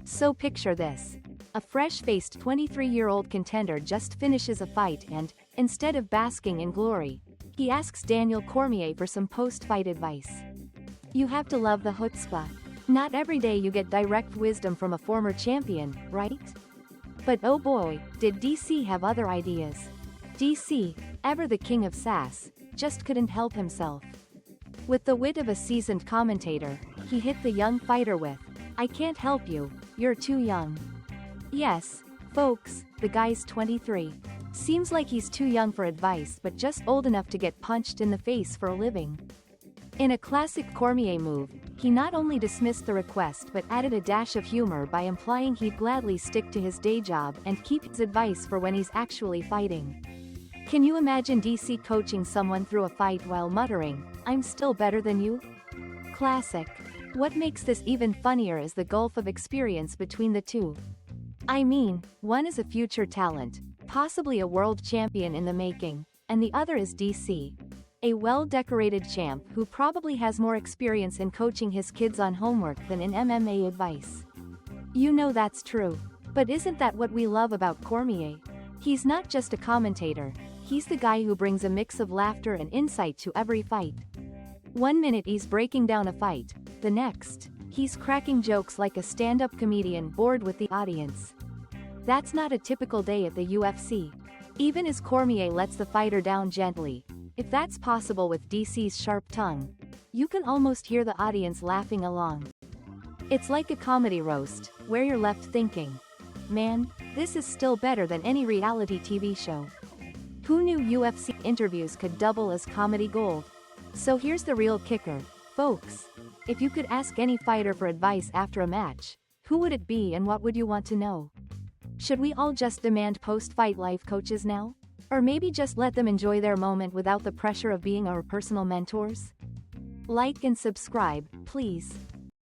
So picture this. A fresh-faced 23-year-old contender just finishes a fight and, instead of basking in glory, he asks Daniel Cormier for some post-fight advice. You have to love the chutzpah. Not every day you get direct wisdom from a former champion, right? But oh boy, did DC have other ideas. DC, ever the king of sass, just couldn't help himself. With the wit of a seasoned commentator, he hit the young fighter with, "I can't help you, you're too young." Yes, folks, the guy's 23. Seems like he's too young for advice but just old enough to get punched in the face for a living. In a classic Cormier move, he not only dismissed the request but added a dash of humor by implying he'd gladly stick to his day job and keep his advice for when he's actually fighting. Can you imagine DC coaching someone through a fight while muttering, "I'm still better than you"? Classic. What makes this even funnier is the gulf of experience between the two. I mean, one is a future talent, possibly a world champion in the making, and the other is DC. A well-decorated champ who probably has more experience in coaching his kids on homework than in MMA advice. You know that's true. But isn't that what we love about Cormier? He's not just a commentator, he's the guy who brings a mix of laughter and insight to every fight. One minute he's breaking down a fight, the next, he's cracking jokes like a stand-up comedian bored with the audience. That's not a typical day at the UFC. Even as Cormier lets the fighter down gently, if that's possible with DC's sharp tongue, you can almost hear the audience laughing along. It's like a comedy roast, where you're left thinking, man, this is still better than any reality TV show. Who knew UFC interviews could double as comedy gold? So here's the real kicker, folks. If you could ask any fighter for advice after a match, who would it be and what would you want to know? Should we all just demand post-fight life coaches now? Or maybe just let them enjoy their moment without the pressure of being our personal mentors? Like and subscribe, please.